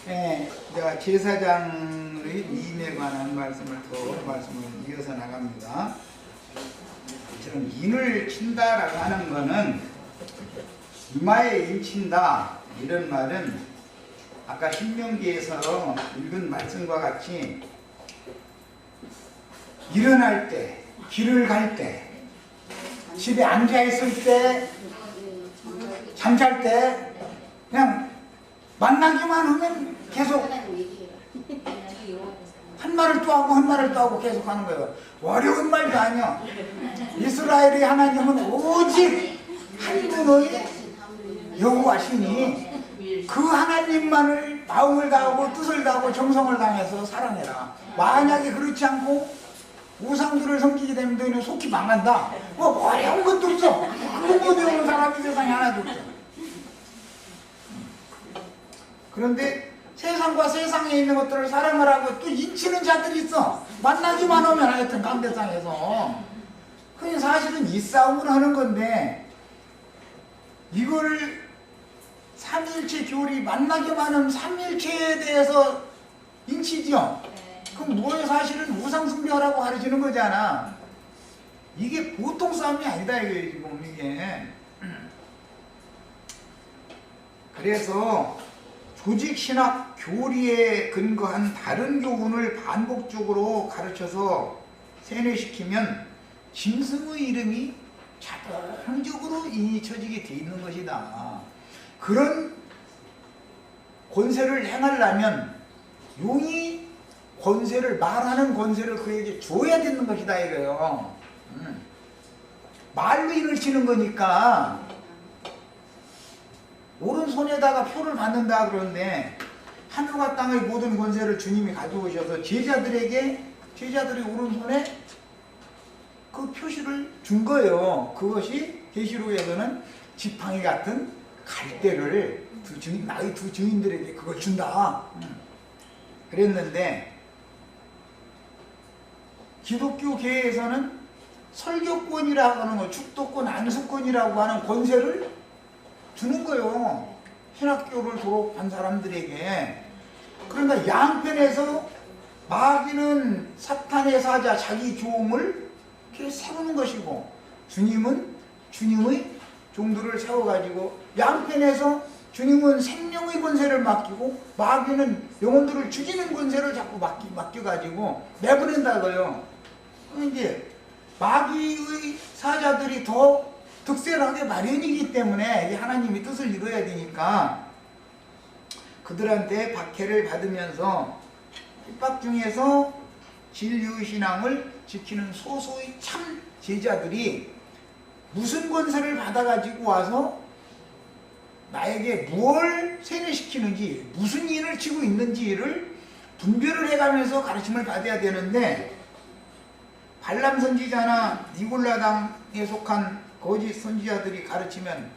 예, 제가 제사장의 인에 관한 말씀을 이어서 나갑니다. 저는 인을 친다라고 하는 거는 이마에 인친다 이런 말은 아까 신명기에서 읽은 말씀과 같이 일어날 때, 길을 갈 때, 집에 앉아 있을 때, 잠잘 때 그냥 만나기만 하면 계속 한 말을 또 하고 한 말을 또 하고 계속 하는 거예요. 어려운 말도 아니야. 이스라엘의 하나님은 오직 한 분의 여호와시니 그 하나님만을 마음을 다하고 뜻을 다하고 정성을 다해서 사랑해라. 만약에 그렇지 않고 우상들을 섬기게 되면 너희는 속히 망한다. 뭐 어려운 것도 없어. 그런 거 배우는 사람이 세상에 하나도 없어. 그런데 세상과 세상에 있는 것들을 사랑을 하고 또 인치는 자들이 있어. 만나기만 하면 하여튼 강대상에서. 그게 사실은 이 싸움을 하는 건데 이거를 삼일체 교리 만나기만 하면 삼일체에 대해서 인치죠. 그럼 뭐에 사실은 우상숭배하라고 가르치는 거잖아. 이게 보통 싸움이 아니다 이게 지금 이게. 그래서 조직신학 교리에 근거한 다른 교훈을 반복적으로 가르쳐서 세뇌시키면 짐승의 이름이 자동적으로 잊혀지게 돼 있는 것이다. 그런 권세를 행하려면 용이 권세를 말하는 권세를 그에게 줘야 되는 것이다 이거예요. 말로 인을 치는 거니까 오른손에다가 표를 받는다 그러는데 하늘과 땅의 모든 권세를 주님이 가져오셔서 제자들의 오른손에 그 표시를 준 거예요. 그것이 계시록에서는 지팡이 같은 갈대를 나의 두 증인들에게 그걸 준다 그랬는데 기독교계에서는 설교권이라고 하는 거, 축도권, 안수권이라고 하는 권세를 주는 거예요. 신학교를 졸업한 사람들에게. 그러니까 양편에서 마귀는 사탄의 사자, 자기 종을 이렇게 세우는 것이고 주님은 주님의 종들을 세워가지고 양편에서 주님은 생명의 권세를 맡기고 마귀는 영혼들을 죽이는 권세를 자꾸 맡겨가지고 내보낸다고요. 이제 마귀의 사자들이 더 득세하게 마련이기 때문에 이 하나님이 뜻을 이루어야 되니까 그들한테 박해를 받으면서 핍박 중에서 진리의 신앙을 지키는 소소의 참 제자들이 무슨 권세를 받아가지고 와서 나에게 무엇을 세뇌시키는지 무슨 일을 치고 있는지를 분별을 해가면서 가르침을 받아야 되는데 발람 선지자나 니골라당에 속한 거짓 선지자들이 가르치면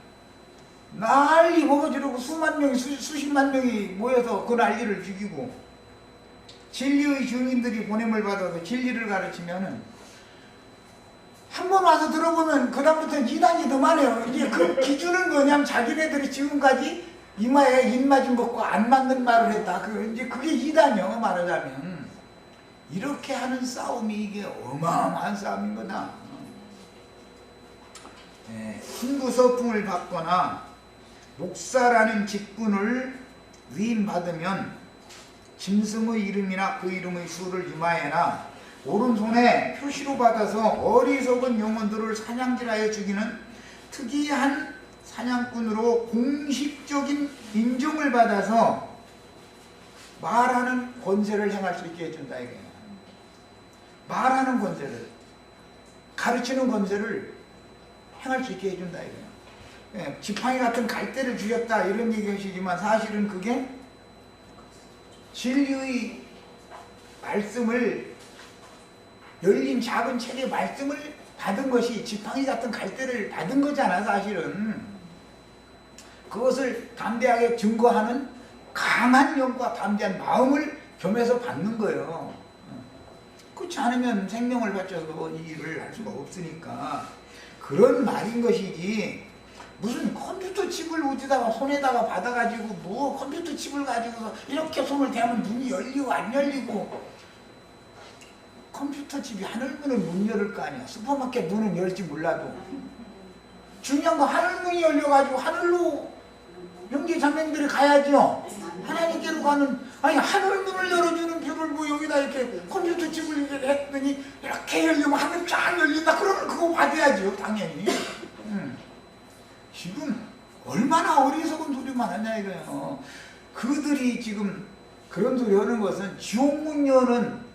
난리 먹어지르고 수만 명이 수십만 명이 모여서 그 난리를 죽이고 진리의 증인들이 보냄을 받아서 진리를 가르치면은 한 번 와서 들어보면 그 다음부터는 이단이 더 많아요. 이제 그 기준은 뭐냐면 자기네들이 지금까지 이마에 입 맞은 것과 안 맞는 말을 했다. 이제 그게 이단이요 말하자면. 이렇게 하는 싸움이 이게 어마어마한 싸움인 거다. 신부 서풍을 받거나 목사라는 직분을 위임받으면 짐승의 이름이나 그 이름의 수를 이마에나 오른손에 표시로 받아서 어리석은 영혼들을 사냥질하여 죽이는 특이한 사냥꾼으로 공식적인 인정을 받아서 말하는 권세를 행할 수 있게 해준다 이거예요. 말하는 권세를, 가르치는 권세를 행할 수 있게 해준다 이거예요. 지팡이 같은 갈대를 주셨다 이런 얘기하시지만 사실은 그게 진리의 말씀을 열린 작은 책의 말씀을 받은 것이 지팡이 같은 갈대를 받은 거잖아 사실은. 그것을 담대하게 증거하는 강한 영과 담대한 마음을 겸해서 받는 거예요. 그렇지 않으면 생명을 바쳐서 이 일을 할 수가 없으니까 그런 말인 것이지 무슨 컴퓨터 칩을 어디다가 손에다가 받아가지고 뭐 컴퓨터 칩을 가지고 이렇게 손을 대면 문이 열리고 안 열리고. 컴퓨터 칩이 하늘문을 못 열을 거 아니야. 슈퍼마켓 문은 열지 몰라도. 중요한 거 하늘문이 열려가지고 하늘로 형제 자매들이 가야죠. 하나님께로 가는, 아니 하늘문을 열어주는 벽을 뭐 여기다 이렇게 컴퓨터 칩을 이렇게 했더니 이렇게 열리면 하늘 쫙 열린다. 그러면 그거 받아야죠 당연히. 지금 얼마나 어리석은 소리만 하냐 이거예요. 그들이 지금 그런 소리 하는 것은 지옥문 여는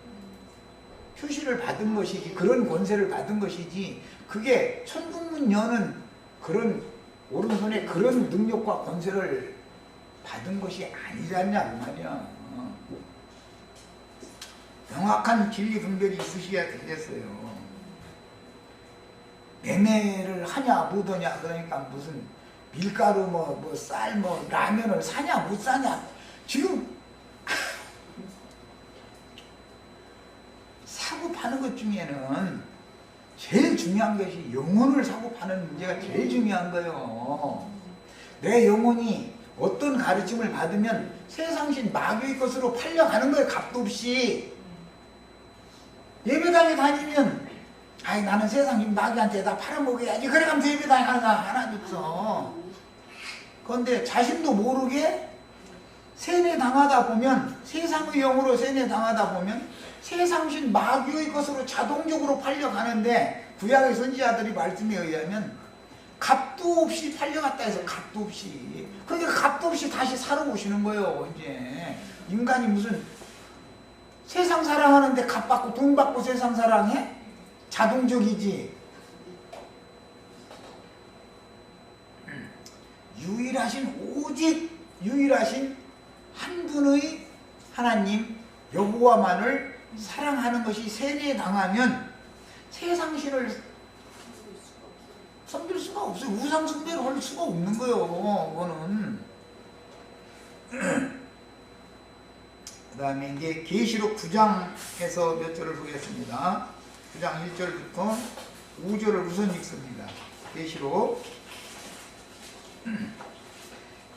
표시를 받은 것이지, 그런 권세를 받은 것이지, 그게 천국문 여는 그런 오른손에 그런 능력과 권세를 받은 것이 아니잖냐 그 말이야. 명확한 진리 분별이 있으셔야 되겠어요. 매매를 하냐 못하냐, 그러니까 무슨 밀가루 뭐 쌀 뭐 라면을 사냐 못 사냐. 지금 사고 파는 것 중에는 제일 중요한 것이 영혼을 사고 파는 문제가 제일 중요한 거예요. 내 영혼이 어떤 가르침을 받으면 세상신 마귀의 것으로 팔려가는 거예요. 값도 없이. 예배당에 다니면 아이 나는 세상신 마귀한테 다 팔아먹어야지 그래가면서 예배당에 가는 사람 하나도 없어. 그런데 자신도 모르게 세뇌당하다 보면, 세상의 영으로 세뇌당하다 보면 세상신 마귀의 것으로 자동적으로 팔려가는데, 구약의 선지자들이 말씀에 의하면 값도 없이 팔려갔다 해서 값도 없이. 그러니까 값도 없이 다시 사러 오시는 거예요. 이제 인간이 무슨 세상 사랑하는데 값 받고 돈 받고 세상 사랑해? 자동적이지. 오직 유일하신 한 분의 하나님 여호와만을 사랑하는 것이 세뇌당하면 세상신을 섬길 수가 없어요. 우상 숭배를 할 수가 없는 거예요. 그거는. 그 다음에 이제 계시록 9장에서 몇 절을 보겠습니다. 9장 1절부터 5절을 우선 읽습니다. 계시록.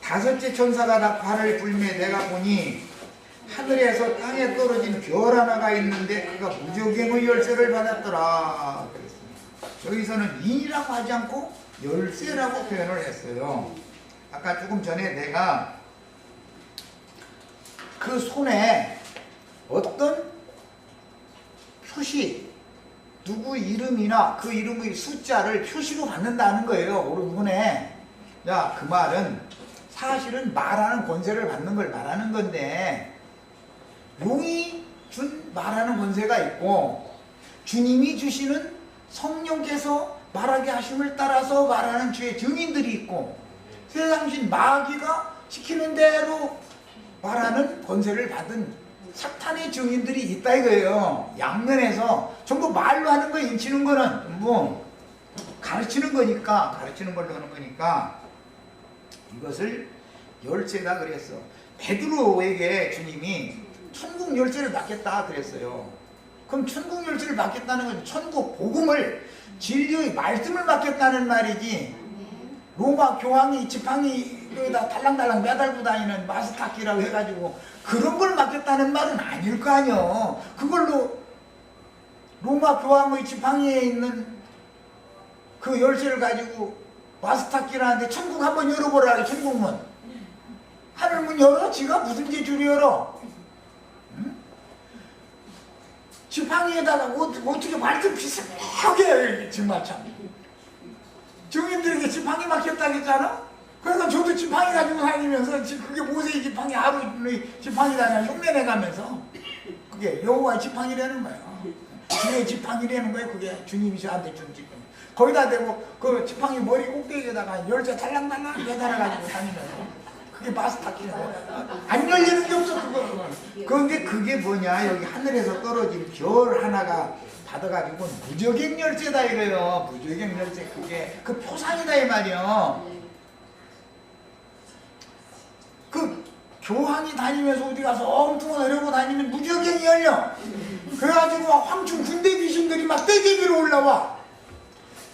다섯째 천사가 다 발을 불매 내가 보니 하늘에서 땅에 떨어진 별 하나가 있는데 그가 무저갱의 열쇠를 받았더라. 그랬습니다. 여기서는 인이라고 하지 않고 열쇠라고 표현을 했어요. 아까 조금 전에 내가 그 손에 어떤 표시, 누구 이름이나 그 이름의 숫자를 표시로 받는다는 거예요. 오른손에. 야, 그 말은 사실은 말하는 권세를 받는 걸 말하는 건데, 용이 준 말하는 권세가 있고 주님이 주시는 성령께서 말하게 하심을 따라서 말하는 주의 증인들이 있고, 세상신 마귀가 시키는 대로 말하는 권세를 받은 사탄의 증인들이 있다 이거예요. 양면에서 전부 말로 하는 거, 인치는 거는 전부 가르치는 거니까, 가르치는 걸로 하는 거니까 이것을 열쇠다 그랬어. 베드로에게 주님이 천국 열쇠를 맡겠다 그랬어요. 그럼 천국 열쇠를 맡겠다는 건 천국 복음을, 진리의 말씀을 맡겠다는 말이지, 로마 교황이 지팡이 여기다 달랑달랑 매달고 다니는 마스타키라고 해가지고 그런 걸 맡겠다는 말은 아닐 거 아니요. 그걸로 로마 교황의 지팡이에 있는 그 열쇠를 가지고 마스타키라는데 천국 한번 열어보라. 천국문 하늘문 열어? 지가 무슨 재주로 열어? 응? 지팡이에다가 어떻게 말씀 비슷하게 정말 참. 증인들에게 지팡이 맡겼다 했잖아? 그러니까 저도 지팡이 가지고 다니면서 그게 모세의 지팡이, 아론의 지팡이다 흉내내가면서 그게 여호와의 지팡이라는 거예요. 주의 지팡이라는 거예요. 그게 주님이 저한테 준 지팡이. 거기다 대고 그 지팡이 머리 꼭대기에다가 열쇠 달랑달랑 매달아가지고 다니면서 그게 마스타키예요. 안 열리는 게 없어 그거. 그런데 그게 뭐냐, 여기 하늘에서 떨어진 별 하나가 받아가지고 무저갱 열쇠다 이거예요. 무저갱 열쇠, 그게 그 표상이다 이 말이요. 그 교황이 다니면서 어디 가서 엉뚱한 어려고 다니면 무저갱이 열려. 그래가지고 황충 군대 귀신들이 막 떼제비로 올라와.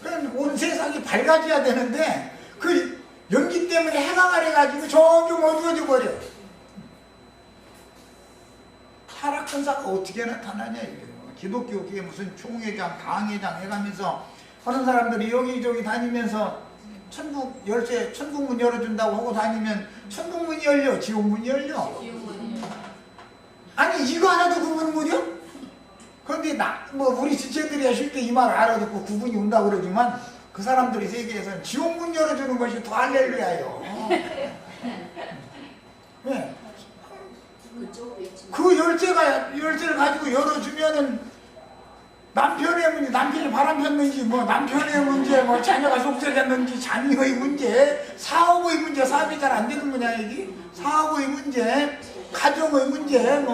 그럼 온 세상이 밝아져야 되는데 그 연기 때문에 해가 가려가지고 점점 어두워져 버려. 타락천사가 어떻게 나타나냐 이거예요. 기독교 그게 무슨 총회장, 당회장 해가면서 하는 사람들이 여기저기 다니면서 천국 열쇠, 천국 문 열어준다고 하고 다니면 천국 문이 열려, 지옥 문이 열려. 아니 이거 하나도 구분 못이요? 그런데 우리 지체들이 하실 때 이 말 알아듣고 구분이 온다고 그러지만 그 사람들이 세계에서는 지옥 문 열어주는 것이 더 할렐루야예요. 네. 그 열쇠를 가지고 열어주면은 남편의 문제, 남편이 바람 폈는지, 남편의 문제, 자녀가 속썩였는지, 자녀의 문제, 사업의 문제, 사업이 잘 안 되는 거냐, 이게? 사업의 문제, 가정의 문제,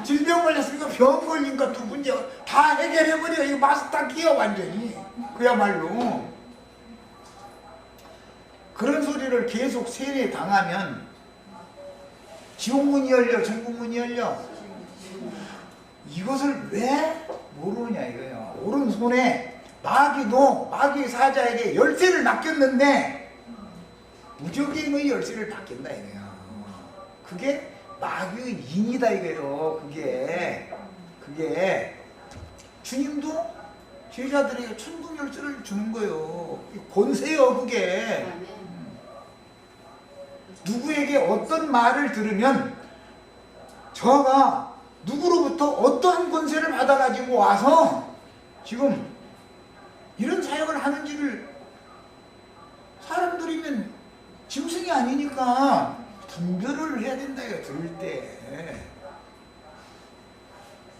질병 걸렸으니까 병 걸린 것도 문제, 다 해결해버려. 이거 마스터 기어, 완전히. 그야말로. 그런 소리를 계속 세례 당하면, 지옥문이 열려, 천국문이 열려. 이것을 왜 모르느냐 이거예요. 오른손에 마귀의 사자에게 열쇠를 맡겼는데 무적행의 열쇠를 맡긴다 이거예요. 그게 마귀의 인이다 이거예요. 그게 주님도 제자들에게 천국 열쇠를 주는 거예요. 권세요 그게. 누구에게 어떤 말을 들으면 저가 누구로부터 어떠한 권세를 받아가지고 와서 지금 이런 사역을 하는지를 사람들이면 짐승이 아니니까 분별을 해야 된다 이거 들을 때.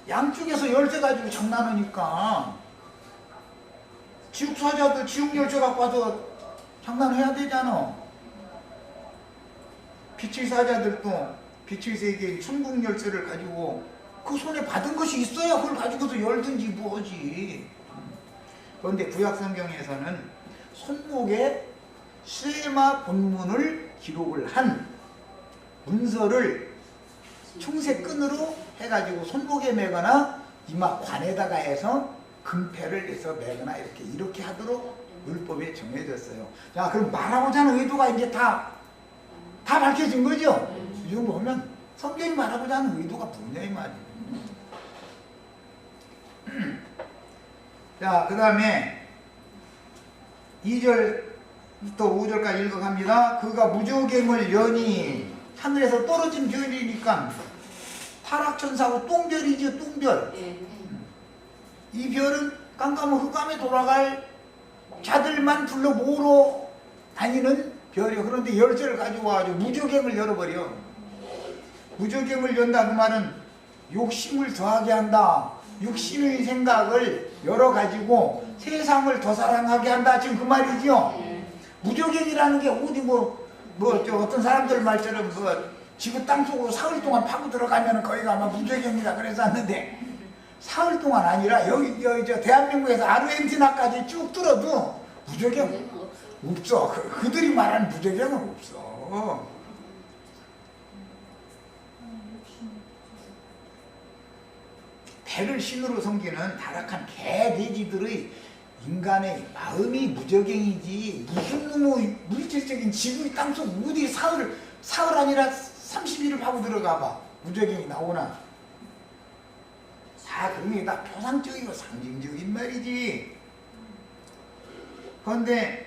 양쪽에서 열쇠 가지고 장난하니까 지옥사자도 지옥 열쇠 갖고 와서 장난해야 되잖아. 빛의 사자들도 빛의 세계의 천국 열쇠를 가지고 그 손에 받은 것이 있어야 그걸 가지고서 열든지 뭐지. 그런데 구약성경에서는 손목에 쉐마 본문을 기록을 한 문서를 총새끈으로 해가지고 손목에 매거나 이마 관에다가 해서 금패를 해서 매거나 이렇게 하도록 율법에 정해졌어요. 자, 그럼 말하고자 하는 의도가 이제 다 밝혀진 거죠? 이 정도 보면 성경이 말하고자 하는 의도가 뭐냐 이 말이에요. 자, 그 다음에 2절부터 5절까지 읽어갑니다. 그가 무저갱을 여니 하늘에서 떨어진 별이니까 타락천사고 똥별이죠. 똥별. 이 별은 깜깜한 흑암에 돌아갈 자들만 불러 모으러 다니는 별이요. 그런데 열쇠를 가지고 와가지고 무저갱을 열어버려. 무저갱을 연다 그 말은 욕심을 더하게 한다. 육신의 생각을 열어가지고 세상을 더 사랑하게 한다. 지금 그 말이죠. 무저갱이라는 게 어디 어떤 사람들 말처럼 지구 땅속으로 사흘 동안 파고 들어가면 거기가 아마 무저갱이라 그랬었는데 사흘 동안 아니라 여기 저 대한민국에서 아르헨티나까지 쭉 뚫어도 무저갱 없어. 그들이 말하는 무저갱은 없어. 배를 신으로 섬기는 타락한 개, 돼지들의 인간의 마음이 무저갱이지 무슨 놈의 물질적인 지구의 땅속 어디 사흘 아니라 30일을 파고 들어가 봐. 무저갱이 나오나. 다 그런 게 다 표상적이고 상징적인 말이지. 그런데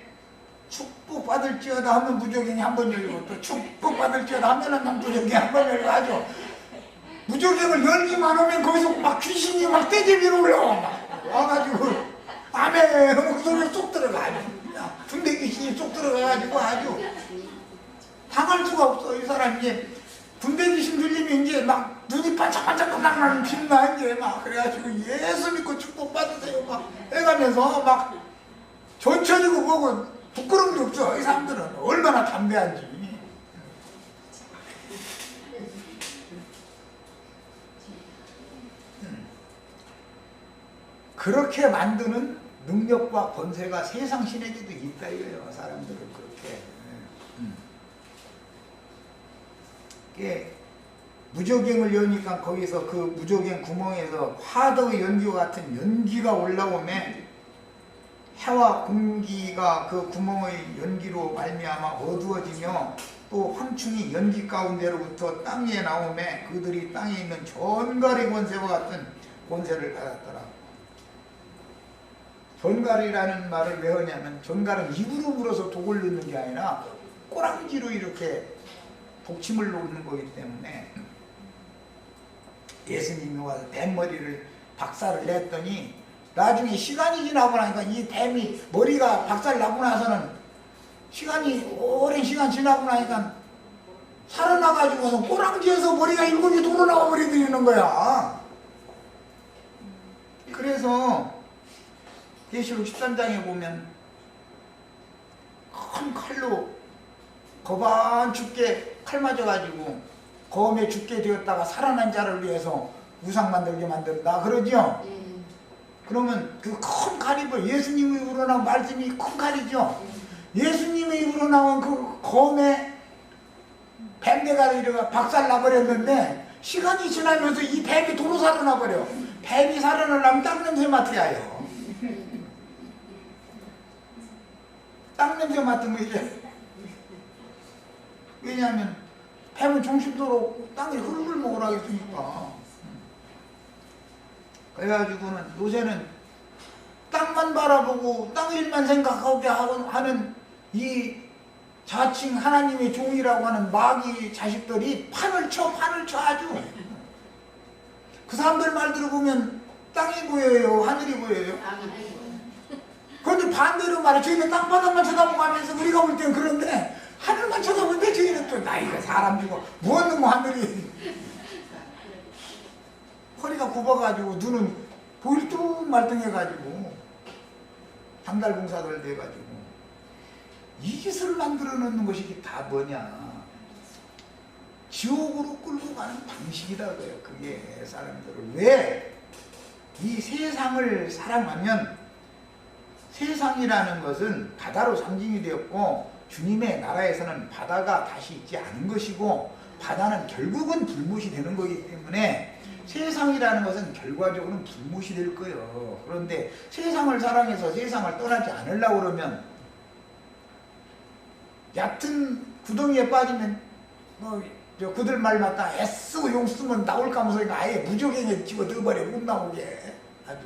축복받을지어다 하면 무저갱이 한 번 열리고 또 축복받을지어다 하면 무저갱이 한 번 열리고 아주 무저갱을 열기만 하면 거기서 막 귀신이 막 떼집이로 올라와. 와가지고 아멘 하면 그 소리가 쏙 들어가. 군대 귀신이 쏙 들어가가지고 아주 당할 수가 없어. 이 사람 이제 군대 귀신 들리면 이제 막 눈이 반짝반짝 나는 빛나 이제 막 그래가지고 예수 믿고 축복받으세요 막 해가면서 막 전천이고 뭐고 부끄러움도 없어. 이 사람들은 얼마나 담대한지. 그렇게 만드는 능력과 권세가 세상 신에게도 있다 이거예요. 사람들은 그렇게. 무저갱을 여니까 거기서 그 무저갱 구멍에서 화덕의 연기와 같은 연기가 올라오면 해와 공기가 그 구멍의 연기로 말미암아 어두워지며 또 황충이 연기 가운데로부터 땅 위에 나오매 그들이 땅에 있는 전갈의 권세와 같은 권세를 받았더라. 전갈이라는 말을 왜 하냐면 전갈은 입으로 물어서 독을 넣는 게 아니라 꼬랑지로 이렇게 독침을 놓는 거기 때문에 예수님이 와서 뱀머리를 박살을 냈더니 나중에 시간이 지나고 나니까 이 뱀이 머리가 박살 나고 나서는 시간이 오랜 시간 지나고 나니까 살아나가지고서 꼬랑지에서 머리가 7개 돌아 나와 버리는 거야. 그래서 계시록 13장에 보면 큰 칼로 거반 죽게 칼 맞아가지고 검에 죽게 되었다가 살아난 자를 위해서 우상 만들게 만든다 그러죠? 그러면 그 큰 칼이 뭐 예수님의 입으로 나온 말씀이 큰 칼이죠? 예수님의 입으로 나온 그 검에 뱀대가 이래가 박살 나버렸는데 시간이 지나면서 이 뱀이 도로 살아나버려. 뱀이 살아나려면 땅 냄새 맡아야 해요. 땅 냄새 맡으면 이제 왜냐하면 뱀은 정신도로 땅에 흙을 먹으라 했으니까. 그래가지고는 요새는 땅만 바라보고 땅 일만 생각하게 하는 이 자칭 하나님의 종이라고 하는 마귀 자식들이 판을 쳐 아주. 그 사람들 말 들어보면 땅이 보여요, 하늘이 보여요. 그런데 반대로 말해 저희는 땅바닥만 쳐다보고 하면서 우리가 볼 땐 그런데 하늘만 쳐다보는데 저희는 또 나이가 사람 주고 뭐하는 거 하늘이 허리가 굽어가지고 눈은 보일 듯 말등해가지고 장달봉사들 돼가지고 이 짓을 만들어 놓는 것이 다 뭐냐 지옥으로 끌고 가는 방식이라고요. 그게 사람들을 왜 이 세상을 사랑하면 세상이라는 것은 바다로 상징이 되었고 주님의 나라에서는 바다가 다시 있지 않은 것이고 바다는 결국은 불못이 되는 거기 때문에 세상이라는 것은 결과적으로는 불못이 될 거예요. 그런데 세상을 사랑해서 세상을 떠나지 않으려고 그러면 얕은 구덩이에 빠지면 그들 말 맞다 애쓰고 용 쓰면 나올까 하면서 아예 무적행에 집어 넣어버려 못 나오게 아주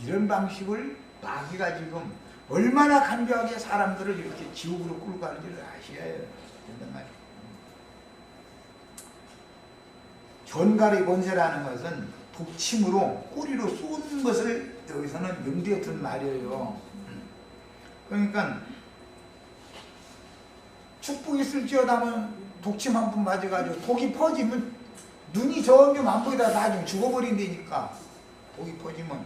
이런 방식을 마귀가 지금 얼마나 간교하게 사람들을 이렇게 지옥으로 끌고 가는지를 아셔야 해요. 전갈의 권세라는 것은 독침으로 꼬리로 쏘는 것을 여기서는 염두에 둔 말이에요. 그러니까 축복이 있을지어다면 독침 한 번 맞아가지고 독이 퍼지면 눈이 점점 안 보이다가 나중에 죽어버린다니까. 독이 퍼지면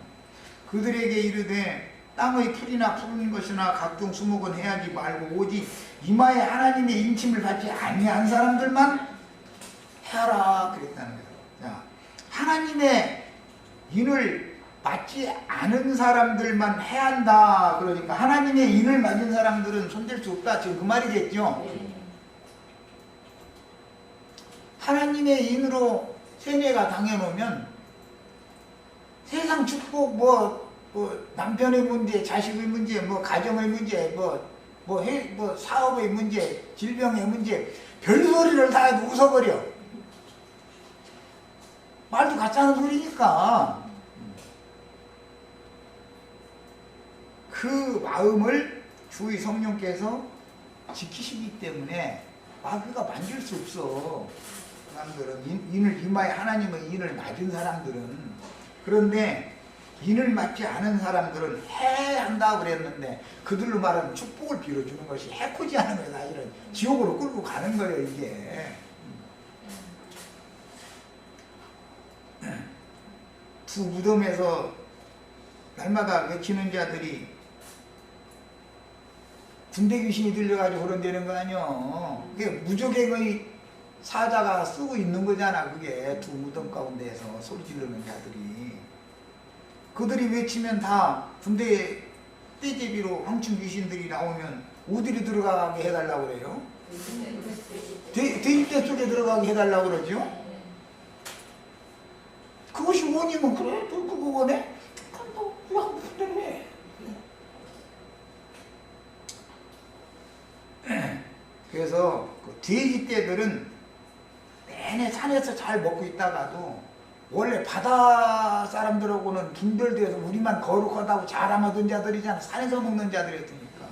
그들에게 이르되 땅의 풀이나 푸른 것이나 각종 수목은 해하지 말고 오직 이마에 하나님의 인침을 받지 아니한 사람들만 해라 그랬다는 거예요. 자, 하나님의 인을 맞지 않은 사람들만 해야 한다. 그러니까 하나님의 인을 맞은 사람들은 손댈 수 없다. 지금 그 말이겠죠. 하나님의 인으로 세뇌가 당해놓으면 세상 축복 뭐 남편의 문제, 자식의 문제, 뭐 가정의 문제, 뭐 사업의 문제, 질병의 문제 별소리를 다 해도 웃어버려. 말도 같지 않은 소리니까 그 마음을 주의 성령께서 지키시기 때문에 마귀가 만질 수 없어. 사람들은 인을 이마에 하나님의 인을 맞은 사람들은. 그런데 인을 맞지 않은 사람들은 해야 한다 그랬는데 그들로 말하면 축복을 빌어주는 것이 해코지 하는 거예요. 사실은 지옥으로 끌고 가는 거예요. 이게 두 무덤에서 날마다 외치는 자들이 군대 귀신이 들려가지고 그런다는 거 아니요. 그게 무적행의 사자가 쓰고 있는 거잖아. 그게 두 무덤 가운데에서 소리 지르는 자들이. 그들이 외치면 다 군대 떼제비로 황충 귀신들이 나오면 어디로 들어가게 해달라고 그래요? 대입대 속에 들어가게 해달라고 그러죠? 그것이 원이면 그래? 그거네? 그래서 그 돼지 떼들은 내내 산에서 잘 먹고 있다가도 원래 바다 사람들하고는 분별되어서 우리만 거룩하다고 자랑하던 자들이잖아. 산에서 먹는 자들이었으니까.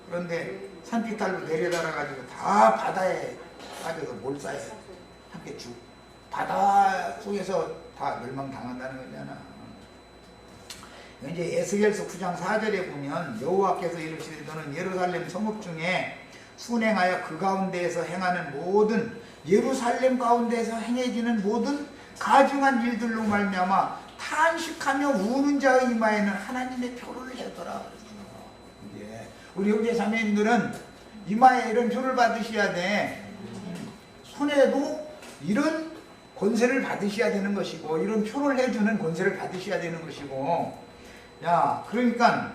그런데 산비탈로 내려달아가지고 다 바다에 빠져서 몰사에 함께 바다 속에서 다 멸망당한다는 거잖아. 이제 에스겔서 9장 4절에 보면 여호와께서 이르시되 너는 예루살렘 성읍 중에 순행하여 그 가운데에서 행하는 모든 예루살렘 가운데에서 행해지는 모든 가증한 일들로 말미암아 탄식하며 우는 자의 이마에는 하나님의 표를 해더라. 예. 우리 형제 자매님들은 이마에 이런 표를 받으셔야 돼. 손에도 이런 권세를 받으셔야 되는 것이고 이런 표를 해주는 권세를 받으셔야 되는 것이고. 야, 그러니까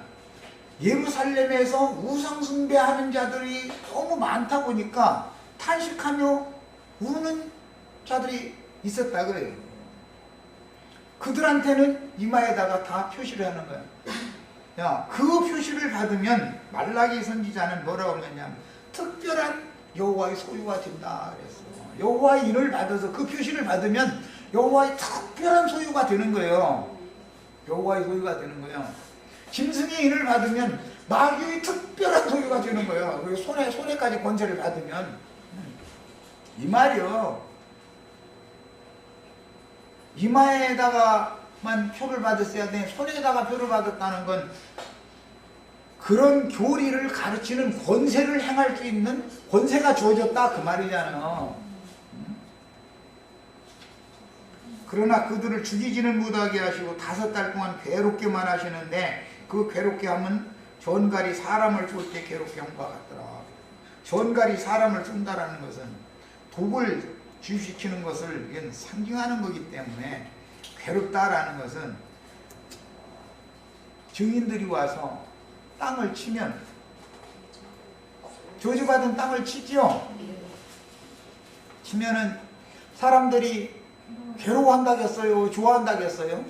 예루살렘에서 우상 숭배하는 자들이 너무 많다 보니까 탄식하며 우는 자들이 있었다 그래요. 그들한테는 이마에다가 다 표시를 하는 거야. 야, 그 표시를 받으면 말라기 선지자는 뭐라고 했냐면 특별한 여호와의 소유가 된다 그랬어. 여호와의 인을 받아서 그 표시를 받으면 여호와의 특별한 소유가 되는 거예요. 여호와의 소유가 되는 거예요. 짐승의 인을 받으면 마귀의 특별한 소유가 되는 거예요. 그리고 손에까지 권세를 받으면 이 말이요. 이마에다가만 표를 받았어야 돼. 손에다가 표를 받았다는 건 그런 교리를 가르치는 권세를 행할 수 있는 권세가 주어졌다 그 말이잖아. 그러나 그들을 죽이지는 못하게 하시고 5달 동안 괴롭게만 하시는데 그 괴롭게 하면 전갈이 사람을 쏠 때 괴롭게 한 것 같더라. 전갈이 사람을 쏜다라는 것은 독을 주입시키는 것을 이건 상징하는 거기 때문에 괴롭다라는 것은 증인들이 와서 땅을 치면 저주받은 땅을 치죠. 치면은 사람들이 괴로워한다겠어요? 좋아한다겠어요?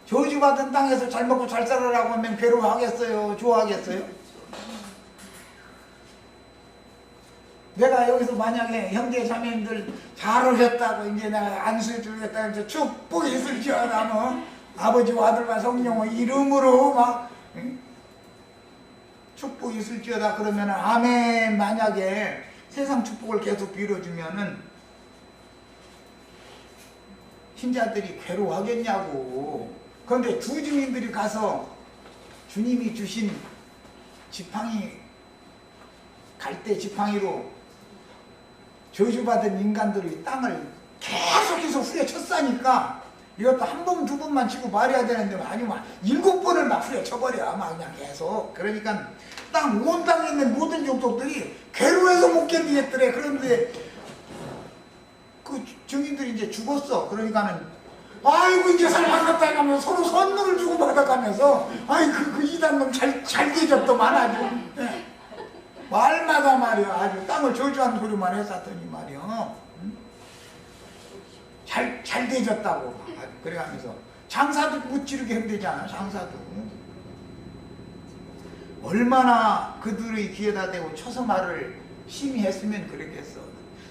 저주받은 땅에서 잘 먹고 잘 살아라고 하면 괴로워하겠어요? 좋아하겠어요? 내가 여기서 만약에 형제 자매님들 잘 오셨다고 이제 내가 안수해 주겠다 해서 축복이 있을지어다 뭐 아버지와 아들과 성령의 이름으로 막 응? 축복이 있을지어다 그러면 아멘. 만약에 세상 축복을 계속 빌어주면은 신자들이 괴로워하겠냐고. 그런데 두 주민들이 가서 주님이 주신 지팡이 갈대 지팡이로 저주받은 인간들이 땅을 계속해서 후려쳤으니까 이것도 한 번, 두 번만 치고 말해야 되는데 아니면 7번을 막 후려쳐버려. 아마 그냥 계속. 그러니까 온 땅에 있는 모든 종족들이 괴로워해서 못 견디겠더래. 그런데 그 증인들이 이제 죽었어. 그러니까는 아이고 이제 살만났다 하면 서로 선물을 주고 받아가면서 아이 그 이단놈 잘 되졌더만 아주. 네. 말마다 말이야. 아주 땅을 저주하는 소리만 했었더니 말이야. 응? 잘 되졌다고. 아주 그래가면서 장사도 못 지르게 힘들잖아. 장사도. 얼마나 그들의 귀에다 대고 쳐서 말을 심히 했으면 그랬겠어.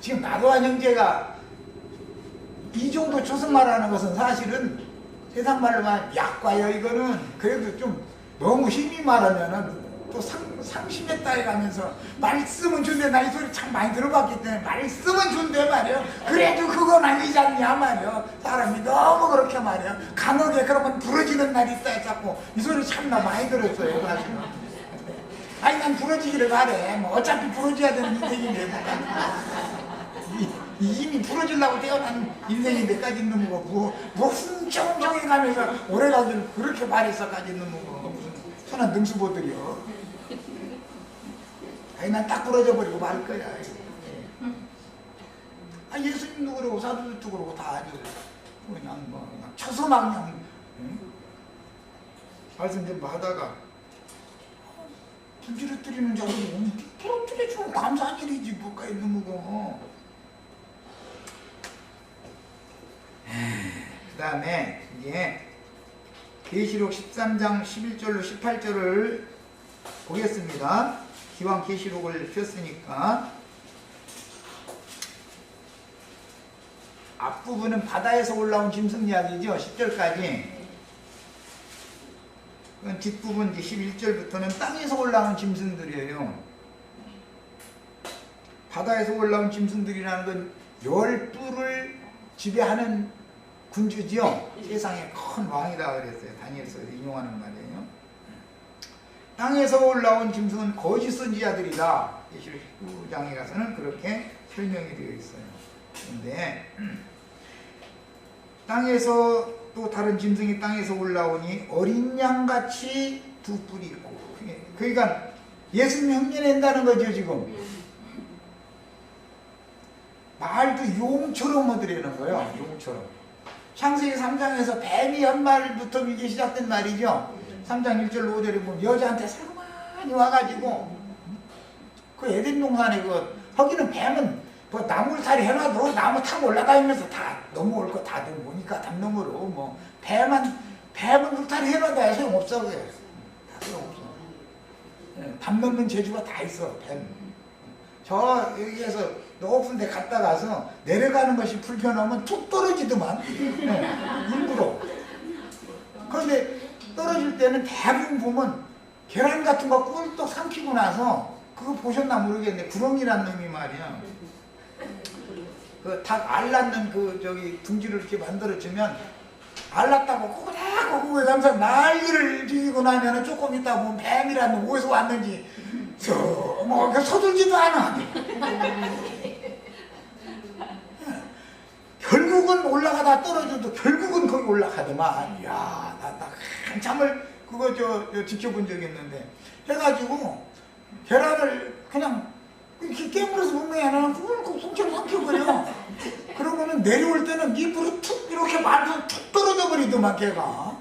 지금 나도한 형제가 이 정도 쳐서 말하는 것은 사실은 세상 말로 말하면 약과요. 이거는 그래도 좀 너무 힘이 말하면은 또 상심했다 해가면서 말씀은 준대. 나 이 소리 참 많이 들어봤기 때문에 말씀은 준대 말이야. 그래도 그건 아니지 않냐 말이야. 사람이 너무 그렇게 말이야. 강하게 그러면 부러지는 날이 있다 자꾸 이 소리 참 나 많이 들었어요. 사실은. 아니 난 부러지기를 바래. 뭐 어차피 부러져야 되는 인생인데 이미 부러지려고 태어난 인생이 몇가지 있는 거고 뭐 훔쳐훔쳐 가면서 오래가기를 그렇게 말해서까지 있는 거고 무슨 천한 능수보들이요. 아니 난 딱 부러져 버리고 말 거야. 아 예수님도 그러고 사도들도 그러고 다 아주 그냥 뭐 그냥 쳐서 막 그냥 말씀 좀 하다가 부지러뜨리는 자들이 부러뜨려주고 감사한 일이지 뭐가 있는 거고. 그 다음에 이제 계시록 13장 11절로 18절을 보겠습니다. 기왕 계시록을 폈으니까 앞부분은 바다에서 올라온 짐승 이야기죠. 10절까지. 뒷부분 11절부터는 땅에서 올라온 짐승들이에요. 바다에서 올라온 짐승들이라는 건 12를 지배하는 군주지요. 세상의 큰 왕이다 그랬어요. 다니엘서 인용하는 말이에요. 땅에서 올라온 짐승은 거짓 선지자들이다. 계시록 19장에 가서는 그렇게 설명이 되어 있어요. 그런데 땅에서 또 다른 짐승이 땅에서 올라오니 어린 양같이 두 뿔이 있고, 그러니까 예수님 흉내낸다는 거죠. 지금 말도 용처럼 얻으려는 거예요. 용처럼. 창세기 3장에서 뱀이 한 마리부터 이게 시작된 말이죠. 3장 1절 5절에 보면 여자한테 살만히 와가지고 그 에덴 동산에 거기는 뱀은 뭐 나물살이 해놔도 나무 타고 올라다니면서 다 넘어올 거 다 넘으니까 담넘으로 뭐 뱀은 울타리 해놔도 소용없어. 그래. 다 소용없어. 담 넘는 재주가 다 있어. 뱀. 저 여기에서 높은 데 갔다 가서 내려가는 것이 불편하면 툭 떨어지더만. 일부러. 그런데 떨어질 때는 대부분 보면 계란 같은 거 꿀떡 삼키고 나서 그거 보셨나 모르겠네. 구렁이란 놈이 말이야. 그 닭 알 낳는 그 저기 둥지를 이렇게 만들어주면 알 낳다고 꼬고꼬고에 가면서 난리를 지고 나면은 조금 있다 보면 뱀이란 놈 어디서 왔는지 뭐 서둘지도 않아. 결국은 올라가다 떨어져도 결국은 거기 올라가더만. 이야, 나 한참을 그거 저 지켜본 적이 있는데 해가지고 계란을 그냥 이렇게 깨물어서 먹는 게 아니라 꿀꺽 송처럼 삼켜버려. 그러고는 내려올 때는 입으로 툭 이렇게 말아서 툭 떨어져 버리더만 걔가.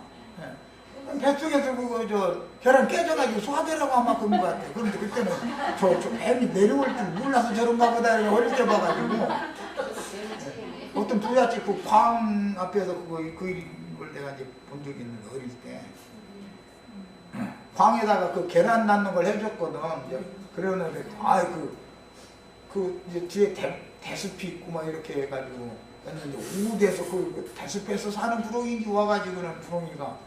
뱃속에서 그거 저 계란 깨져가지고 소화되라고 아마 그런 것 같아. 그런데 그때는 저 뱀이 내려올 줄 몰라서 저런가 보다 어릴 때 봐가지고 어떤 부잣집 그 광 앞에서 그걸 내가 이제 본 적이 있는데 어릴 때 광에다가 그 계란 낳는 걸 해줬거든. 그러는데 그 이제 뒤에 대숲이 있고 막 이렇게 해가지고 했는데 우대에서 그 대숲에서 사는 부렁이인지 와가지고는 부렁이가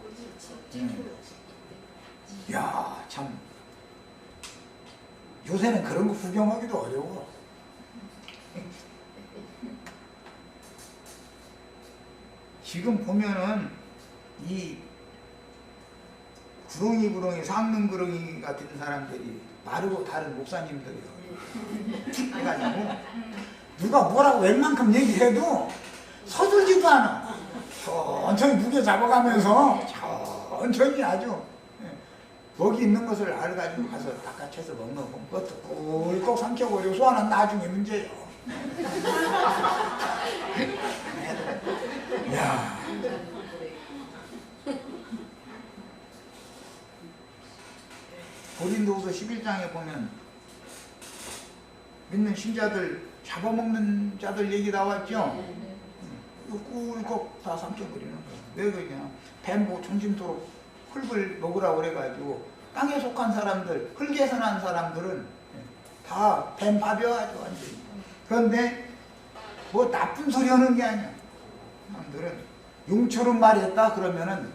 야, 참 요새는 그런 거 구경하기도 어려워. 지금 보면은 이 구렁이 상능구렁이 같은 사람들이 마르고 다른 목사님들이요. 해가지고 누가 뭐라고 웬만큼 얘기해도 서둘지도 않아. 천천히 무게 잡아가면서 천천히 아주 먹이 있는 것을 알아가지고 가서 닦아채서 먹는 거 보면 그것도 꿀꺽 삼켜버리고 소화는 나중에 문제예요. 야. 고린도후서 11장에 보면 믿는 신자들 잡아먹는 자들 얘기 나왔죠? 꿀꺽 다 삼켜버리는 거예요. 왜 그러냐? 뱀보 전심토록 흙을 먹으라고 그래가지고 땅에 속한 사람들, 흙에서 난 사람들은 다 뱀밥이어가지고 완전히. 그런데 뭐 나쁜 소리 하는 게 아니야. 사람들은 용처럼 말했다 그러면은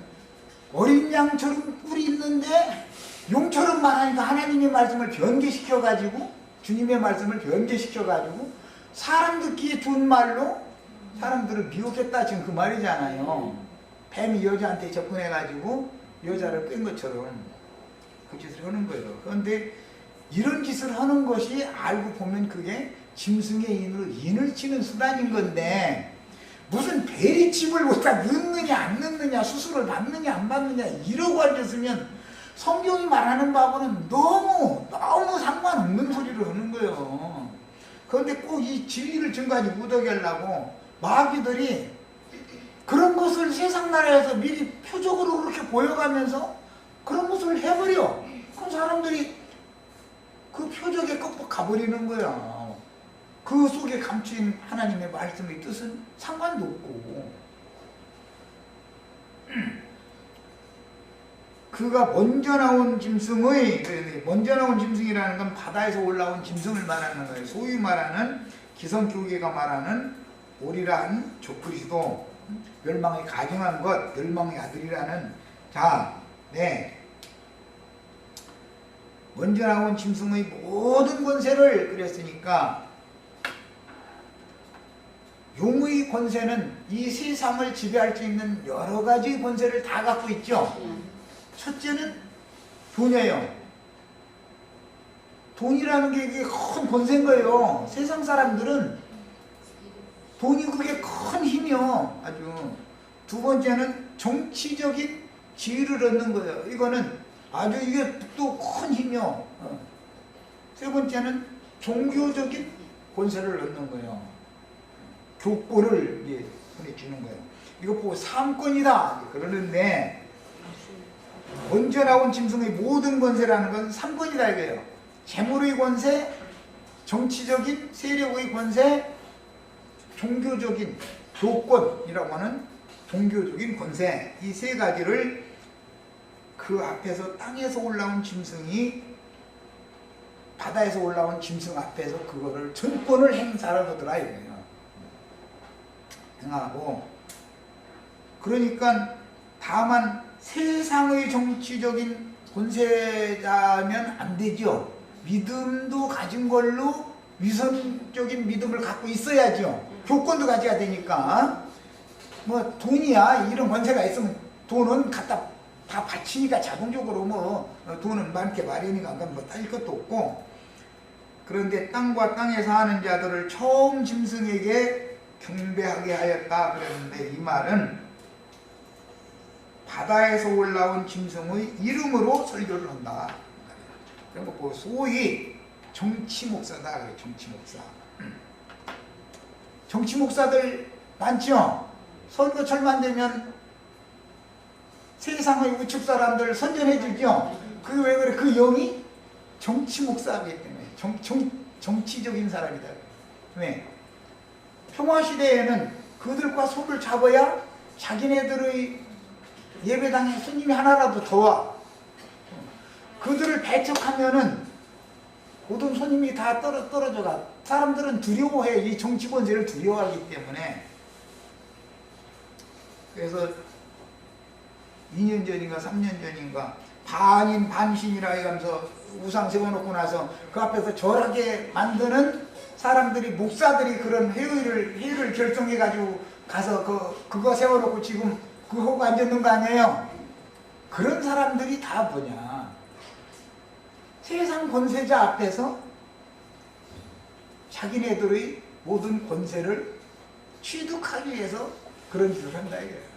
어린 양처럼 뿔이 있는데 용처럼 말하니까 하나님의 말씀을 변개시켜가지고 주님의 말씀을 변개시켜가지고 사람 듣기에 좋은 말로 사람들을 미혹했다 지금 그 말이잖아요. 뱀이 여자한테 접근해가지고 여자를 뺀 것처럼 그 짓을 하는 거예요. 그런데 이런 짓을 하는 것이 알고 보면 그게 짐승의 인으로 인을 치는 수단인 건데 무슨 베리칩을 갖다 넣느냐 안 넣느냐 수술을 받느냐 안 받느냐 이러고 앉았으면 성경이 말하는 바하고는 너무 상관없는 소리를 하는 거예요. 그런데 꼭 이 진리를 증거하지 못하게 하려고 마귀들이 그런 것을 세상 나라에서 미리 표적으로 그렇게 보여가면서 그런 것을 해버려. 그럼 사람들이 그 표적에 꺾어 가버리는 거야. 그 속에 감춘 하나님의 말씀의 뜻은 상관도 없고. 그가 먼저 나온 짐승의, 먼저 나온 짐승이라는 건 바다에서 올라온 짐승을 말하는 거예요. 소위 말하는 기성교계가 말하는 오리란 적그리스도, 멸망에 가증한 것, 멸망의 아들이라는, 자, 네, 먼저 나온 짐승의 모든 권세를 그랬으니까, 용의 권세는 이 세상을 지배할 수 있는 여러 가지 권세를 다 갖고 있죠. 첫째는 돈이에요. 돈이라는 게 이게 큰 권세인 거예요. 세상 사람들은 돈이 그게 큰 힘이요. 아주. 두 번째는 정치적인 지위를 얻는 거예요. 이거는 아주 이게 또 큰 힘이요. 세 번째는 종교적인 권세를 얻는 거예요. 교권을 이제 손에 쥐는 거예요. 이거 보고 삼권이다 그러는데, 먼저 나온 짐승의 모든 권세라는 건 3권이다 이거예요. 재물의 권세, 정치적인 세력의 권세, 종교적인 교권이라고 하는 종교적인 권세, 이 세 가지를 그 앞에서, 땅에서 올라온 짐승이 바다에서 올라온 짐승 앞에서 그거를 전권을 행사하더라 이거예요. 행하고, 그러니까 다만 세상의 정치적인 권세자면 안 되죠. 믿음도 가진 걸로 위선적인 믿음을 갖고 있어야죠. 교권도 가져야 되니까. 뭐 돈이야, 이런 권세가 있으면 돈은 갖다 다 바치니까 자동적으로 뭐 돈은 많게 마련이니까 뭐 따질 것도 없고. 그런데 땅과 땅에 사는 자들을 처음 짐승에게 경배하게 하였다 그랬는데, 이 말은 바다에서 올라온 짐승의 이름으로 설교를 한다. 그러니까 뭐 소위 정치 목사다 그래. 정치 목사. 정치 목사들 많죠. 선거철만 되면 세상의 우측 사람들 선전해 주죠. 그게 왜 그래? 그 영이 정치 목사이기 때문에 정치적인 사람이다. 왜? 평화 시대에는 그들과 손을 잡아야 자기네들의 예배당에 손님이 하나라도 더 와. 그들을 배척하면은 모든 손님이 다 떨어져가. 사람들은 두려워해. 이 정치 권세를 두려워하기 때문에. 그래서 2년 전인가 3년 전인가 반인 반신이라 해가면서 우상 세워놓고 나서 그 앞에서 절하게 만드는 사람들이, 목사들이 그런 회의를 결성해가지고 가서 그거 세워놓고 지금 그거 하고 앉았는 거 아니에요? 그런 사람들이 다 뭐냐? 세상 권세자 앞에서 자기네들의 모든 권세를 취득하기 위해서 그런 짓을 한다 이거예요.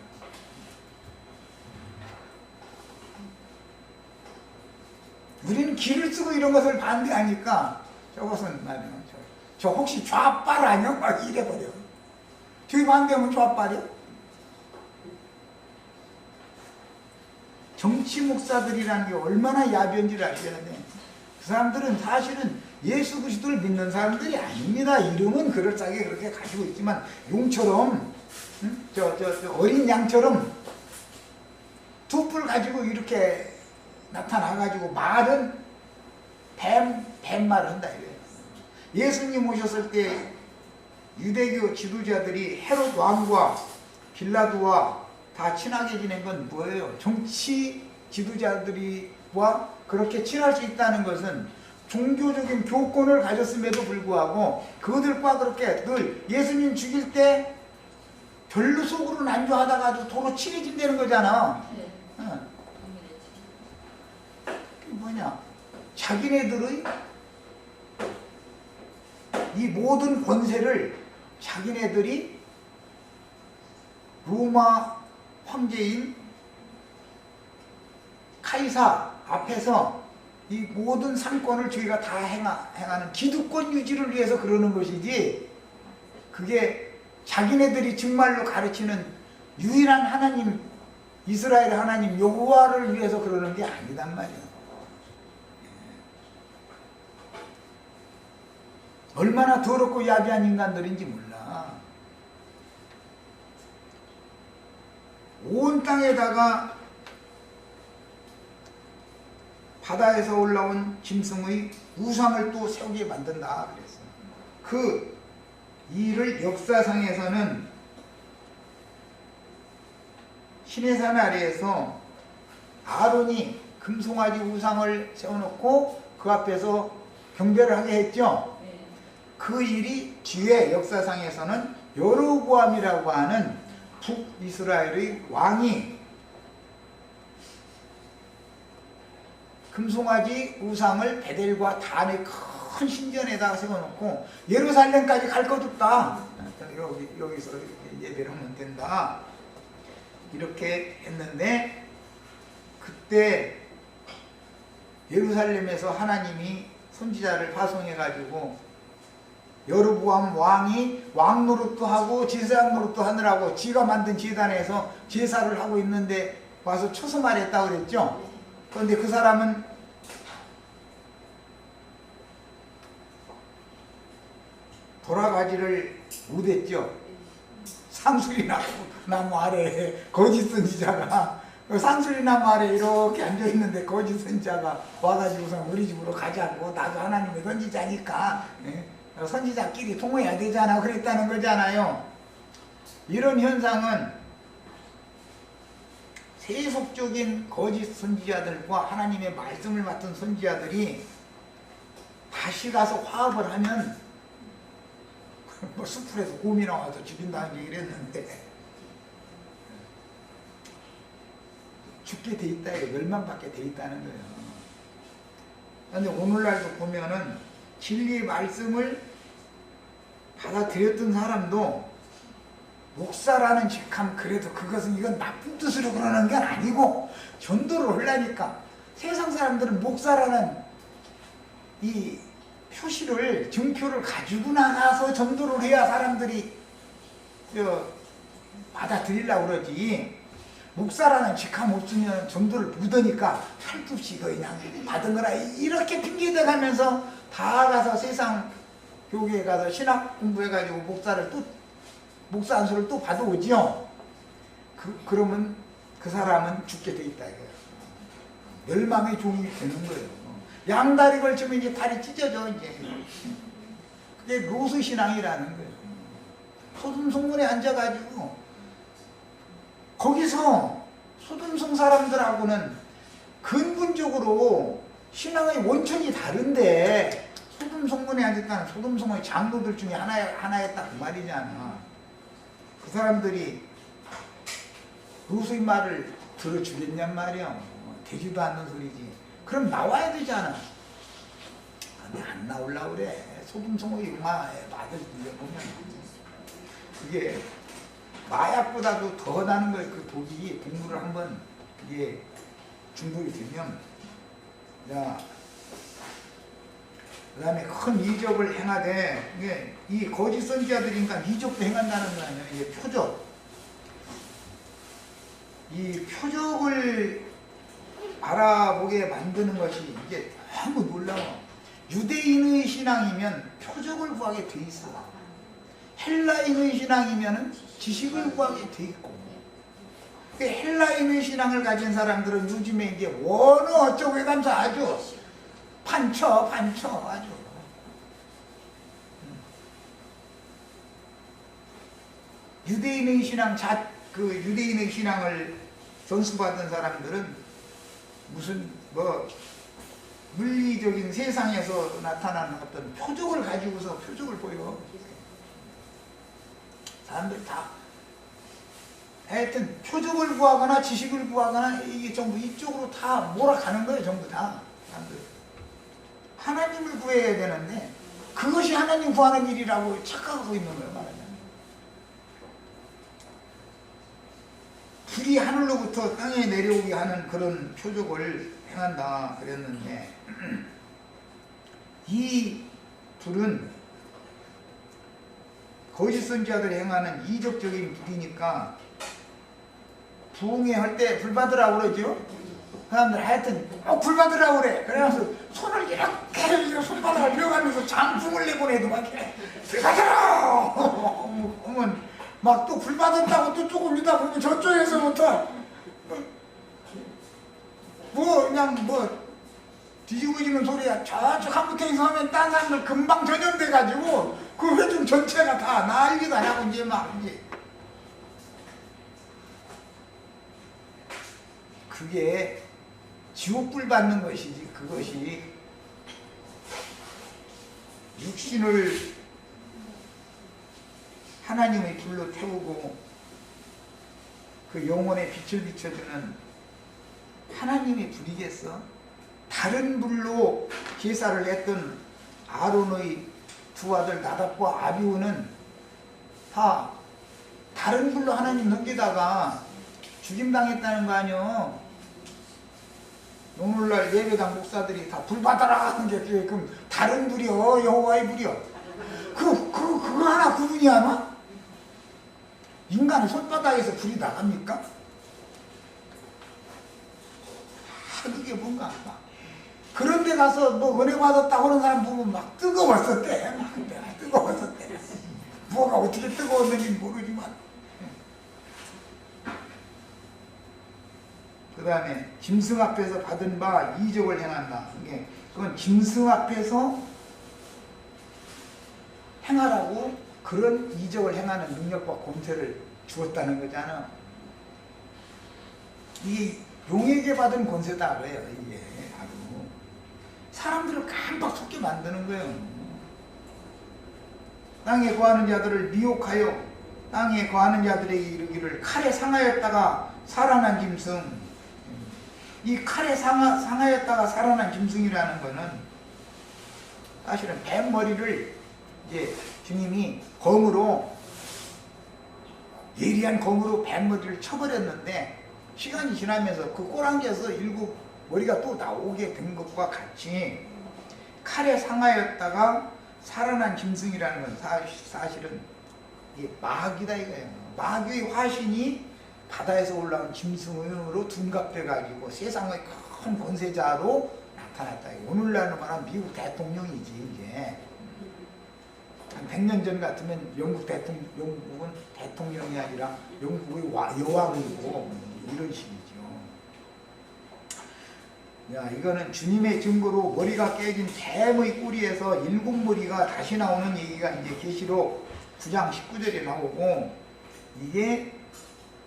우리는 길을 쓰고 이런 것을 반대하니까 저것은 말이야. 저 혹시 좌빨 아니야? 막 이래버려. 저기 반대하면 좌빨이야? 정치 목사들이라는 게 얼마나 야비한지를 아셔야 돼. 그 사람들은 사실은 예수 그리스도를 믿는 사람들이 아닙니다. 이름은 그럴싸하게 그렇게 가지고 있지만 용처럼, 저 어린 양처럼 두 뿔 가지고 이렇게 나타나가지고 말은 뱀말을 한다 이래요. 예수님 오셨을 때 유대교 지도자들이 헤롯 왕과 빌라도와 다 친하게 지낸 건 뭐예요? 정치 지도자들과 그렇게 친할 수 있다는 것은 종교적인 교권을 가졌음에도 불구하고 그들과 그렇게 늘 예수님 죽일 때 별로 속으로는 안 좋아하다가도 도로 친해진다는 거잖아. 네. 그게 뭐냐? 자기네들의 이 모든 권세를 자기네들이 로마 황제인 카이사 앞에서 이 모든 상권을 저희가 다 행하는 기득권 유지를 위해서 그러는 것이지, 그게 자기네들이 정말로 가르치는 유일한 하나님, 이스라엘 하나님 여호와를 위해서 그러는 게 아니단 말이에요. 얼마나 더럽고 야비한 인간들인지 몰라. 온 땅에다가 바다에서 올라온 짐승의 우상을 또 세우게 만든다 그랬어요. 그 일을 역사상에서는 시내산 아래에서 아론이 금송아지 우상을 세워놓고 그 앞에서 경배를 하게 했죠. 그 일이 뒤에 역사상에서는 여로보암이라고 하는 북이스라엘의 왕이 금송아지 우상을 베델과 단의 큰 신전에다가 세워놓고 예루살렘까지 갈 것 없다. 여기서 이렇게 예배를 하면 된다. 이렇게 했는데 그때 예루살렘에서 하나님이 선지자를 파송해가지고 여로보암 왕이 왕 노릇도 하고 제사장 노릇도 하느라고 지가 만든 제단에서 제사를 하고 있는데 와서 초소말했다고 그랬죠. 그런데 그 사람은 돌아가지를 못했죠. 상수리 나무 아래 거짓 선지자가 상수리 나무 아래 이렇게 앉아있는데 거짓 선지자가 와가지고서 우리 집으로 가자고, 나도 하나님의 선지자니까 선지자끼리 통해야 되잖아 그랬다는 거잖아요. 이런 현상은 세속적인 거짓 선지자들과 하나님의 말씀을 맡은 선지자들이 다시 가서 화합을 하면 뭐 숲풀에서 곰이 나와서 죽인다는 얘기를 했는데 죽게 돼 있다, 멸망받게 돼 있다는 거예요. 그런데 오늘날도 보면은 진리의 말씀을 받아들였던 사람도 목사라는 직함, 그래도 그것은 이건 나쁜 뜻으로 그러는 게 아니고 전도를 하려니까. 세상 사람들은 목사라는 이 표시를, 증표를 가지고 나가서 전도를 해야 사람들이 받아들이려고 그러지. 목사라는 직함 없으면 전도를 못하니까 할 수 없이 그냥 받은 거라 이렇게 핑계대가면서 다 가서 세상 교회에 가서 신학 공부해가지고 목사 안수를 또 받아오지요. 그러면 그 사람은 죽게 돼 있다 이거예요. 멸망의 종이 되는 거예요. 양다리 걸치면 이제 다리 찢어져 이제. 그게 로스 신앙이라는 거예요. 소돔 성문에 앉아가지고 거기서 소돔성 사람들하고는 근본적으로 신앙의 원천이 다른데 소돔 성문에 앉았다는 소돔성의 장로들 중에 하나였다 그 말이잖아. 그 사람들이 로스의 말을 들어주겠냔 말이야. 되지도 않는 소리지. 그럼 나와야 되잖아. 근데 안 나오려고 그래. 소돔성의 음악에 맛을 들려보면 그게 마약보다도 더 나는 거예요. 그 독이 동물을 한번 이게 중독이 되면, 그 다음에 큰 이적을 행하되, 이게 이 거짓 선지자들이니까 이적도 행한다는 거 아니에요. 이게 표적. 이 표적을 알아보게 만드는 것이 이게 너무 놀라워. 유대인의 신앙이면 표적을 구하게 돼 있어. 헬라인의 신앙이면 지식을 구하게 돼 있고. 헬라인의 신앙을 가진 사람들은 요즘에 이제 원어 어쩌고 해가면서 아주 판쳐 아주. 유대인의 신앙, 유대인의 신앙을 전수받은 사람들은 무슨 물리적인 세상에서 나타나는 어떤 표적을 가지고서 표적을 보여. 사람들 다 하여튼 표적을 구하거나 지식을 구하거나 이게 전부 이쪽으로 다 몰아가는 거예요. 전부 다 사람들. 하나님을 구해야 되는데 그것이 하나님 구하는 일이라고 착각하고 있는 거예요. 말하자면 불이 하늘로부터 땅에 내려오게 하는 그런 표적을 행한다 그랬는데 이 불은 거짓 선지자들이 행하는 이적적인 불이니까 부흥회 할 때 불 받으라고 그러죠. 사람들 하여튼 불 받으라고 그래. 그래서 손을 이렇게 손바닥을 펴가면서 장풍을 내보내도 막 이렇게 들어가자. 그러면 막 또 불 받았다고 또 조금 있다 보면 저쪽에서부터 그냥 뒤집어지는 소리야. 저쪽 한 붙어있어 하면 딴 사람들 금방 전염돼가지고 그 회중 전체가 다 난리가 나고 이제 막 이제 그게 지옥불 받는 것이지. 그것이 육신을 하나님의 불로 태우고 그 영혼의 빛을 비춰주는 하나님의 불이겠어? 다른 불로 제사를 했던 아론의 두 아들 나답과 아비후는 다 다른 불로 하나님 넘기다가 죽임당했다는 거 아니요. 오늘날 예배당 목사들이 다 불 받아라 하는 게 그럼 다른 불이요, 여호와의 불이요. 그거 하나 구분이 하나? 인간의 손바닥에서 불이 나갑니까? 그게 뭔가 그런 데 가서 뭐 은혜 받았다고 하는 사람 보면 막 뜨거웠었대. 막 내가 뜨거웠었대. 뭐가 어떻게 뜨거웠는지 모르지만. 그 다음에 짐승 앞에서 받은 바 이적을 행한다. 그건 짐승 앞에서 행하라고 그런 이적을 행하는 능력과 권세를 주었다는 거잖아. 이 용에게 받은 권세다 그래요. 이게 바로 사람들을 깜빡 속게 만드는 거예요. 땅에 거하는 자들을 미혹하여 땅에 거하는 자들에게 이르기를 칼에 상하였다가 살아난 짐승. 이 칼에 상하였다가 살아난 짐승이라는 거는 사실은 뱀 머리를 이제 주님이 검으로 예리한 검으로 뱀 머리를 쳐버렸는데 시간이 지나면서 그 꼬랑지에서 일곱 머리가 또 나오게 된 것과 같이 칼에 상하였다가 살아난 짐승이라는 건 사실은 마귀다 이거예요. 마귀의 화신이 바다에서 올라온 짐승으로 둔갑돼가지고 세상의 큰 권세자로 나타났다. 오늘날로 말하면 미국 대통령이지 이게. 한 100년 전 같으면 영국은 대통령이 아니라 영국의 여왕이고 이런 식이죠. 야, 이거는 주님의 증거로 머리가 깨진 뱀의 꼬리에서 7머리가 다시 나오는 얘기가 이제 계시록 9장 19절에 나오고, 이게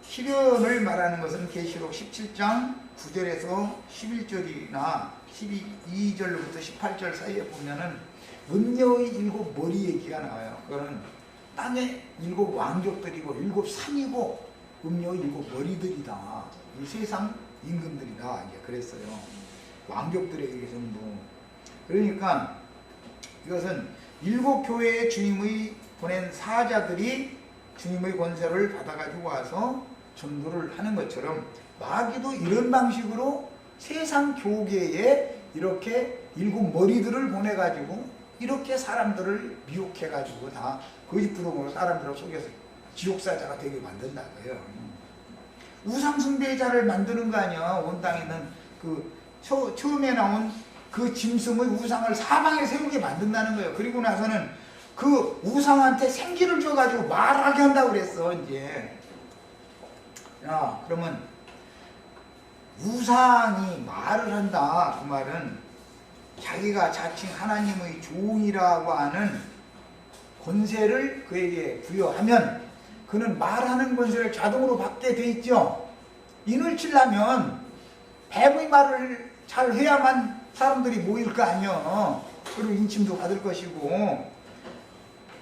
시련을 말하는 것은 계시록 17장 9절에서 11절이나 12절부터 18절 사이에 보면은 음녀의 7머리 얘기가 나와요. 그거는 땅의 7 왕족들이고 7 산이고 음녀의 7머리들이다. 이 세상 임금들이다. 이제 그랬어요. 왕족들에게 전부. 그러니까 이것은 7 교회의 주님의 보낸 사자들이 주님의 권세를 받아가지고 와서 전도를 하는 것처럼 마귀도 이런 방식으로 세상 교계에 이렇게 7머리들을 보내가지고 이렇게 사람들을 미혹해가지고 다 거짓부동으로 사람들을 속여서 지옥사자가 되게 만든다고요. 우상숭배자를 만드는 거 아니야. 온 땅에 있는 그 처음에 나온 그 짐승의 우상을 사방에 세우게 만든다는 거예요. 그리고 나서는 그 우상한테 생기를 줘가지고 말하게 한다고 그랬어. 이제 야, 그러면 우상이 말을 한다. 그 말은 자기가 자칭 하나님의 종이라고 하는 권세를 그에게 부여하면 그는 말하는 권세를 자동으로 받게 돼 있죠. 인을 치려면 뱀의 말을 잘 해야만 사람들이 모일 거 아니야. 그리고 인침도 받을 것이고,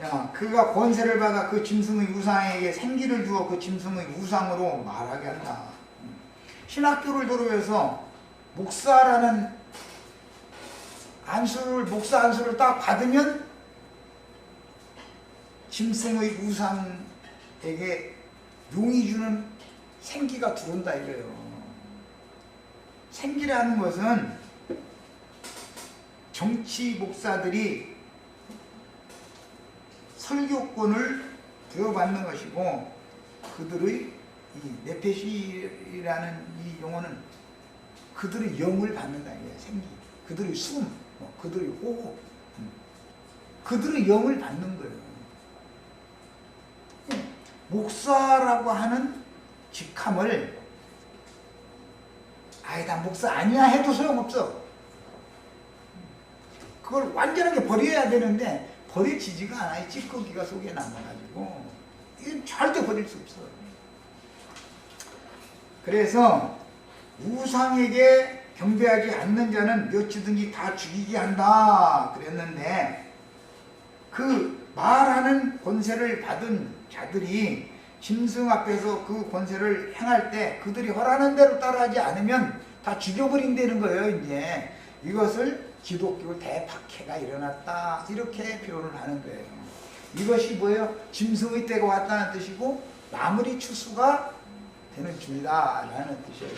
야, 그가 권세를 받아 그 짐승의 우상에게 생기를 주어 그 짐승의 우상으로 말하게 한다. 신학교를 졸업해서 목사라는 목사 안수를 딱 받으면 짐승의 우상에게 용이 주는 생기가 들어온다 이거예요. 생기라는 것은 정치 목사들이 설교권을 부여받는 것이고, 그들의 이 네페시라는 이 용어는 그들의 영을 받는다 이거예요. 생기, 그들의 숨, 그들의 호흡, 그들의 영을 받는 거예요. 목사라고 하는 직함을 아예 다 목사 아니야 해도 소용없어. 그걸 완전하게 버려야 되는데 버려지지가 않아요. 찌꺼기가 속에 남아가지고 이건 절대 버릴 수 없어요. 그래서 우상에게 경배하지 않는 자는 몇 주든지 다 죽이게 한다 그랬는데, 그 말하는 권세를 받은 자들이 짐승 앞에서 그 권세를 행할 때 그들이 허락하는 대로 따라하지 않으면 다 죽여버린다는 거예요. 이제 이것을 기독교 대박해가 일어났다 이렇게 표현을 하는 거예요. 이것이 뭐예요? 짐승의 때가 왔다는 뜻이고 마무리 추수가 되는 중이다 라는 뜻이에요.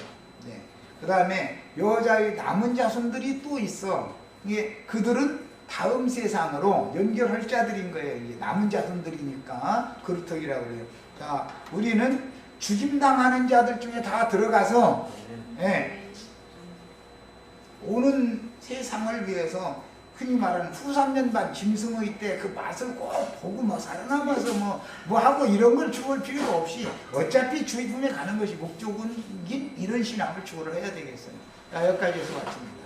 네. 그 다음에 여자의 남은 자손들이 또 있어. 이게 그들은 다음 세상으로 연결할 자들인 거예요. 이게 남은 자손들이니까 그루터기라고 그래요. 자, 우리는 죽임당하는 자들 중에 다 들어가서 예, 오는 세상을 위해서 흔히 말하는 후 3년반 짐승의 때 그 맛을 꼭 보고 뭐 살아남아서 뭐 하고 이런 걸 추구할 필요가 없이 어차피 주의품에 가는 것이 목적인 이런 신앙을 추구를 해야 되겠어요. 자, 여기까지 해서 마칩니다.